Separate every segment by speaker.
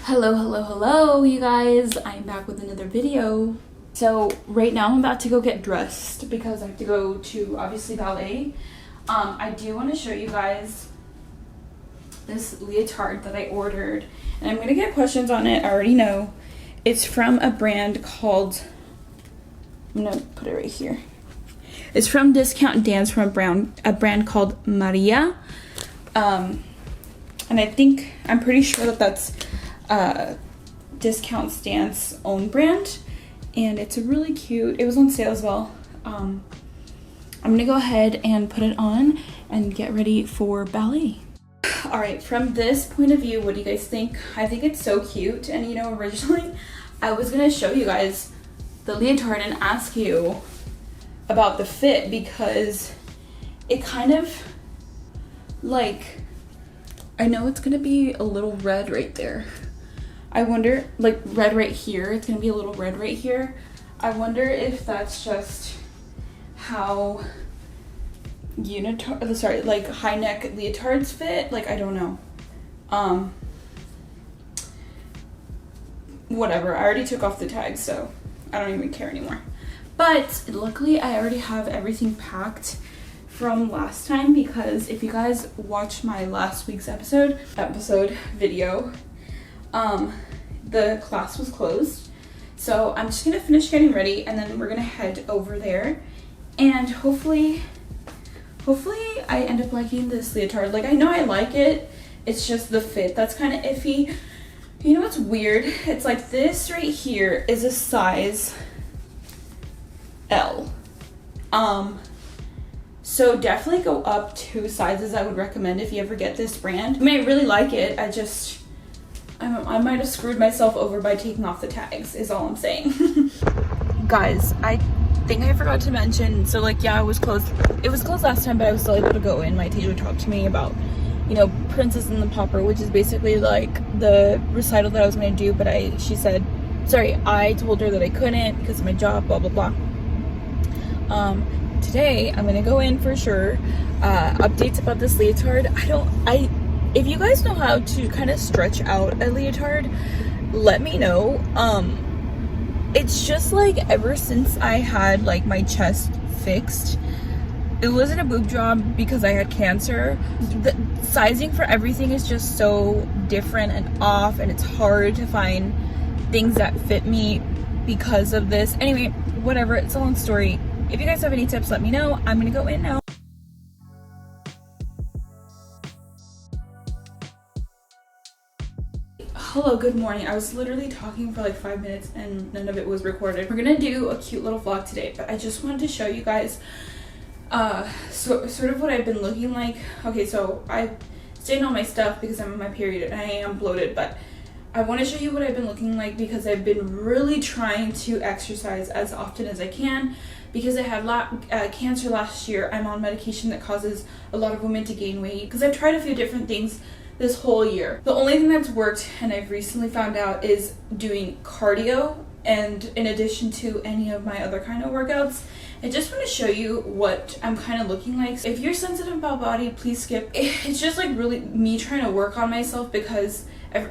Speaker 1: Hello, you guys. I'm back with another video. So right now I'm about to go get dressed because I have to go to, obviously, ballet. I do want to show you guys this leotard that I ordered, and I'm gonna get questions on it. I already know. It's from a brand called, I'm gonna put it right here. It's from Discount Dance, from a brand called Maria. And I'm pretty sure that that's Discount Dance own brand, and it's really cute. It was on sale as well. I'm gonna go ahead and put it on and get ready for ballet. All right, from this point of view, what do you guys think? I think it's so cute, and you know, originally I was gonna show you guys the leotard and ask you about the fit, because it kind of, like, I know it's gonna be a little red right there. I wonder, like, red right here, it's gonna be a little red right here. I wonder if that's just how like high neck leotards fit. Like, I don't know. Whatever, I already took off the tag, so I don't even care anymore. But luckily I already have everything packed from last time, because if you guys watched my last week's episode video, the class was closed. So I'm just gonna finish getting ready, and then we're gonna head over there, and hopefully I end up liking this leotard. Like, I know I like it, it's just the fit that's kind of iffy. You know what's weird? It's like this right here is a size L. So definitely go up 2 sizes. I would recommend if you ever get this brand. I mean, I really like it. I might have screwed myself over by taking off the tags, is all I'm saying. Guys, I think I forgot to mention, so like, yeah, it was closed last time, but I was still able to go in. My teacher talked to me about, you know, Princess and the Pauper, which is basically like the recital that I was going to do, but I told her that I couldn't because of my job, blah blah blah. Today I'm gonna go in for sure. Updates about this leotard. If you guys know how to kind of stretch out a leotard, let me know. It's just like, ever since I had like my chest fixed, it wasn't a boob job because I had cancer. The sizing for everything is just so different and off, and it's hard to find things that fit me because of this. Anyway, whatever, it's a long story. If you guys have any tips, let me know. I'm gonna go in now. Hello, good morning. I was literally talking for like 5 minutes and none of it was recorded. We're gonna do a cute little vlog today, but I just wanted to show you guys sort of what I've been looking like. Okay, so I stayed on my stuff because I'm on my period and I am bloated, but I want to show you what I've been looking like because I've been really trying to exercise as often as I can. Because I had cancer last year, I'm on medication that causes a lot of women to gain weight. Because I've tried a few different things this whole year. The only thing that's worked, and I've recently found out, is doing cardio, and in addition to any of my other kind of workouts. I just want to show you what I'm kind of looking like. If you're sensitive about body, please skip. It's just like really me trying to work on myself, because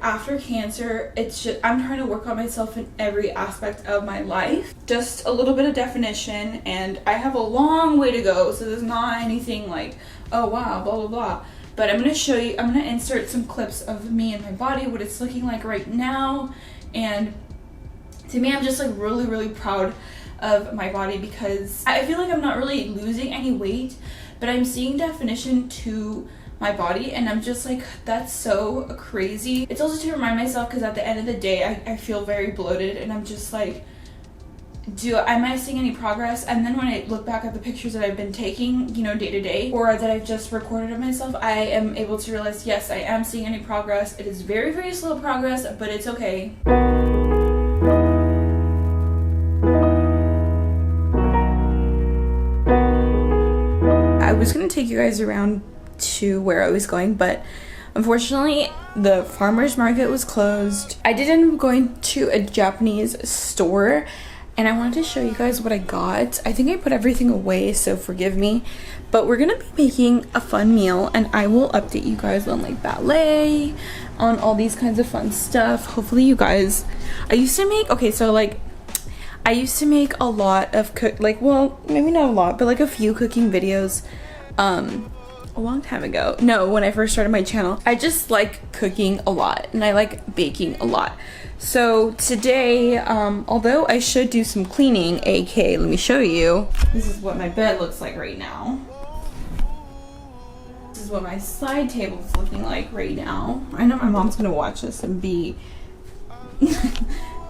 Speaker 1: after cancer, it's just, I'm trying to work on myself in every aspect of my life. Just a little bit of definition, and I have a long way to go, so there's not anything like, oh wow, blah blah blah. But I'm gonna show you, I'm gonna insert some clips of me and my body, what it's looking like right now. And to me, I'm just like really proud of my body, because I feel like I'm not really losing any weight, but I'm seeing definition to my body, and I'm just like, that's so crazy. It's also to remind myself, because at the end of the day, I feel very bloated, and I'm just like, am I seeing any progress? And then when I look back at the pictures that I've been taking, you know, day to day, or that I've just recorded of myself, I am able to realize, yes, I am seeing any progress. It is very slow progress, but it's okay. I was gonna take you guys around to where I was going, but unfortunately the farmer's market was closed. I did end up going to a Japanese store and I wanted to show you guys what I got. I think I put everything away, so forgive me, but we're gonna be making a fun meal, and I will update you guys on like ballet, on all these kinds of fun stuff. Hopefully you guys, I used to make a lot of well, maybe not a lot, but like a few cooking videos a long time ago. No, when I first started my channel. I just like cooking a lot, and I like baking a lot. So today, although I should do some cleaning, aka let me show you. This is what my bed looks like right now. This is what my side table is looking like right now. I know my mom's gonna watch this and be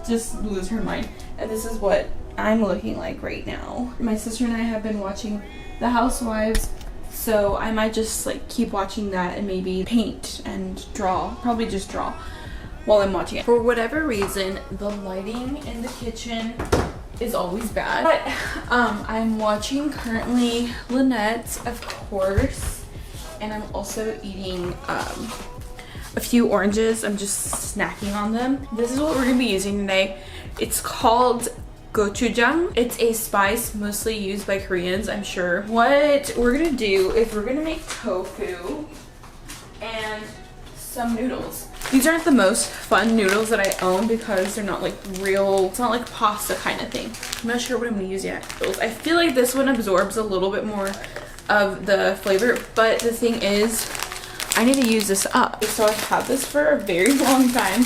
Speaker 1: just lose her mind. And this is what I'm looking like right now. My sister and I have been watching The Housewives, so I might just like keep watching that and maybe paint and draw. Probably just draw while I'm watching it. For whatever reason, the lighting in the kitchen is always bad. But I'm watching currently Lynette, of course, and I'm also eating a few oranges. I'm just snacking on them. This is what we're gonna be using today. It's called gochujang. It's a spice mostly used by Koreans, I'm sure. What we're gonna do is we're gonna make tofu and some noodles. These aren't the most fun noodles that I own because they're not like real, it's not like pasta kind of thing. I'm not sure what I'm gonna use yet. I feel like this one absorbs a little bit more of the flavor, but the thing is, I need to use this up. So I've had this for a very long time,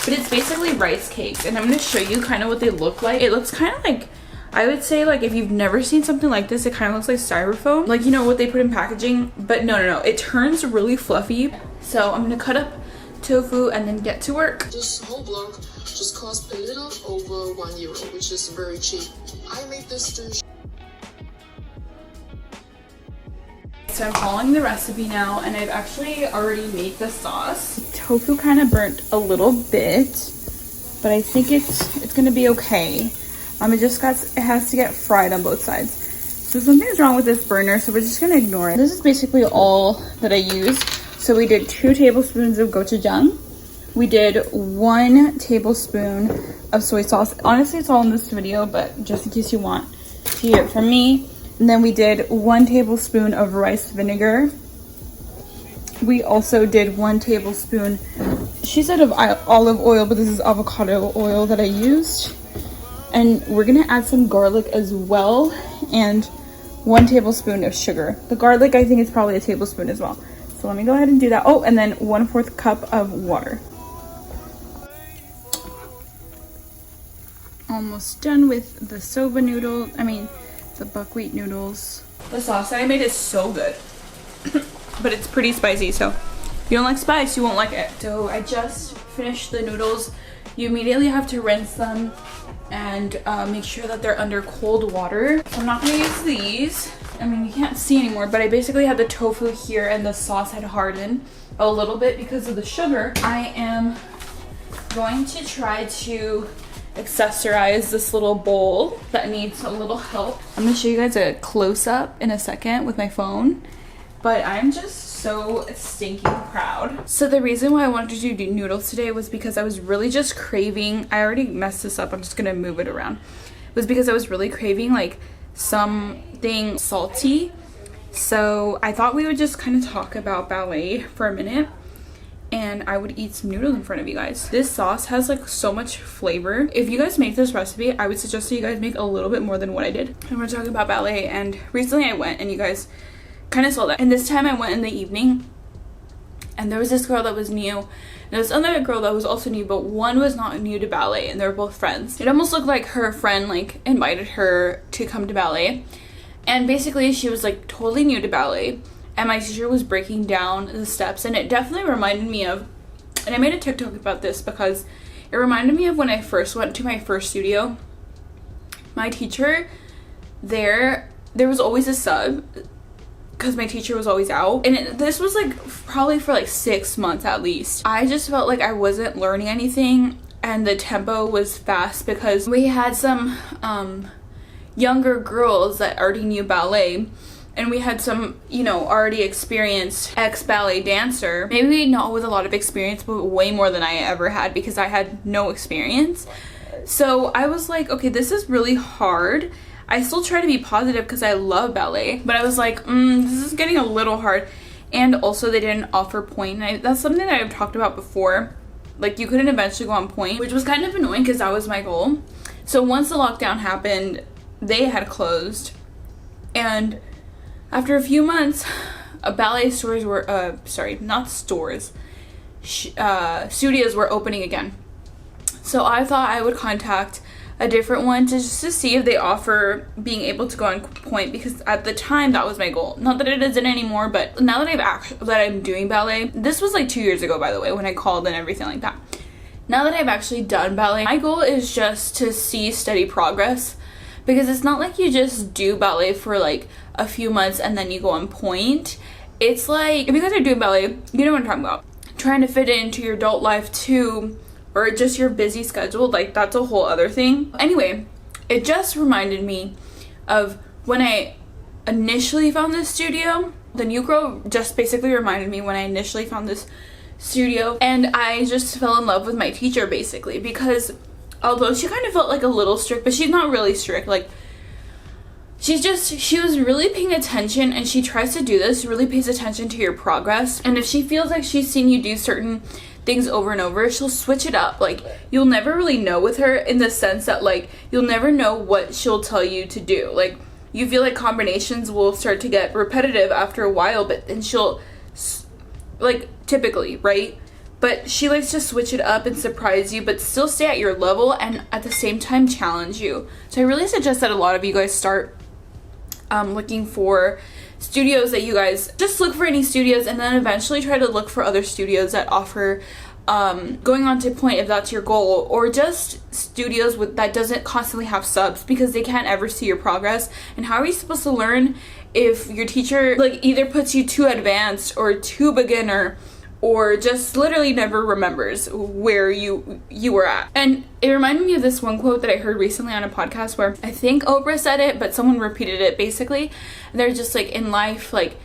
Speaker 1: but it's basically rice cakes, and I'm gonna show you kind of what they look like. It looks kind of like, I would say like if you've never seen something like this, it kind of looks like styrofoam. Like, you know what they put in packaging, but no, it turns really fluffy. So I'm gonna cut up tofu and then get to work.
Speaker 2: This whole block just cost a little over €1, which is very cheap. I made this dish.
Speaker 1: So I'm following the recipe now, and I've actually already made the sauce. Tofu kind of burnt a little bit, but I think it's gonna be okay. It has to get fried on both sides. So something's wrong with this burner, so we're just gonna ignore it. This is basically all that I used. So we did 2 tablespoons of gochujang. We did 1 tablespoon of soy sauce. Honestly, it's all in this video, but just in case you want to hear it from me. And then we did 1 tablespoon of rice vinegar. We also did 1 tablespoon, she said of olive oil, but this is avocado oil that I used. And we're gonna add some garlic as well, and 1 tablespoon of sugar. The garlic, I think, is probably a tablespoon as well. So let me go ahead and do that. Oh, and then 1/4 cup of water. Almost done with the soba noodle. The buckwheat noodles. The sauce that I made is so good, but it's pretty spicy, so if you don't like spice, you won't like it. So I just finished the noodles. You immediately have to rinse them and make sure that they're under cold water. So I'm not gonna use these. You can't see anymore, but I basically had the tofu here and the sauce had hardened a little bit because of the sugar. I am going to try to accessorize this little bowl that needs a little help. I'm gonna show you guys a close-up in a second with my phone, but I'm just so stinking proud. So the reason why I wanted to do noodles today was because I was really just craving, I already messed this up, I'm just gonna move it around. It was because I was really craving like something salty. So I thought we would just kind of talk about ballet for a minute, and I would eat some noodles in front of you guys. This sauce has like so much flavor. If you guys make this recipe, I would suggest that you guys make a little bit more than what I did. And we're talking about ballet, and recently I went, and you guys kind of saw that. And this time I went in the evening, and there was this girl that was new, and there was another girl that was also new, but one was not new to ballet, and they were both friends. It almost looked like her friend like invited her to come to ballet, and basically she was like totally new to ballet, and my teacher was breaking down the steps, and it definitely reminded me of, and I made a TikTok about this because it reminded me of when I first went to my first studio. My teacher there was always a sub because my teacher was always out, and this was like probably for like 6 months at least. I just felt like I wasn't learning anything, and the tempo was fast because we had some younger girls that already knew ballet, and we had some, already experienced ex-ballet dancer, maybe not with a lot of experience, but way more than I ever had because I had no experience. So I was like, okay, this is really hard. I still try to be positive because I love ballet, but I was like, this is getting a little hard. And also they didn't offer point. That's something that I've talked about before. Like, you couldn't eventually go on point, which was kind of annoying because that was my goal. So once the lockdown happened, they had closed. And after a few months, ballet stores were, not stores, studios were opening again. So I thought I would contact a different one to see if they offer being able to go on point, because at the time that was my goal. Not that it isn't anymore, but now that I'm doing ballet, this was like 2 years ago, by the way, when I called and everything like that. Now that I've actually done ballet, my goal is just to see steady progress, because it's not like you just do ballet for like a few months and then you go on point. It's like, if you guys are doing ballet, you know what I'm talking about. Trying to fit it into your adult life too, or just your busy schedule, like that's a whole other thing. Anyway, it just reminded me of when I initially found this studio. The new girl just basically reminded me when I initially found this studio, and I just fell in love with my teacher basically, because although she kind of felt like a little strict, but she's not really strict, like she was really paying attention, and she tries to do this, really pays attention to your progress. And if she feels like she's seen you do certain things over and over, she'll switch it up. Like, you'll never really know with her, in the sense that like you'll never know what she'll tell you to do. Like, you feel like combinations will start to get repetitive after a while, but then she'll, like, typically, right? But she likes to switch it up and surprise you, but still stay at your level and at the same time challenge you. So I really suggest that a lot of you guys start looking for studios, that you guys just look for any studios, and then eventually try to look for other studios that offer going on to point, if that's your goal, or just studios that doesn't constantly have subs, because they can't ever see your progress. And how are you supposed to learn if your teacher like either puts you too advanced or too beginner, or just literally never remembers where you were at? And it reminded me of this one quote that I heard recently on a podcast, where I think Oprah said it, but someone repeated it basically. And they're just like, in life, like,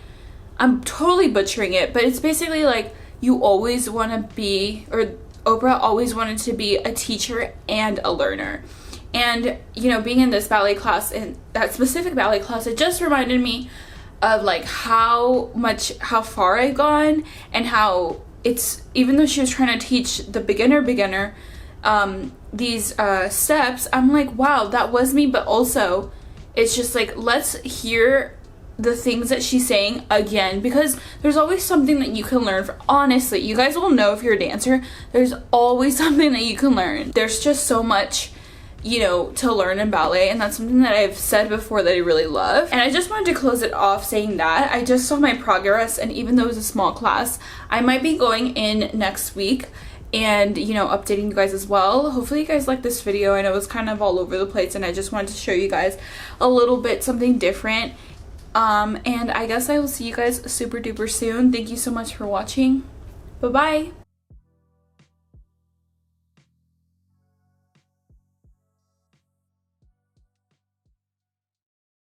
Speaker 1: I'm totally butchering it, but it's basically like, you always want to be, or Oprah always wanted to be, a teacher and a learner. And, you know, being in this ballet class, and that specific ballet class, it just reminded me of like how far I've gone, and how it's, even though she was trying to teach the beginner these steps, I'm like, wow, that was me. But also it's just like, let's hear the things that she's saying again, because there's always something that you can learn from. Honestly, you guys will know if you're a dancer, there's always something that you can learn. There's just so much, you know, to learn in ballet, and that's something that I've said before that I really love. And I just wanted to close it off saying that I just saw my progress, and even though it was a small class, I might be going in next week and, you know, updating you guys as well. Hopefully you guys like this video. I know it's kind of all over the place, and I just wanted to show you guys a little bit something different. And I guess I will see you guys super duper soon. Thank you so much for watching. Bye bye.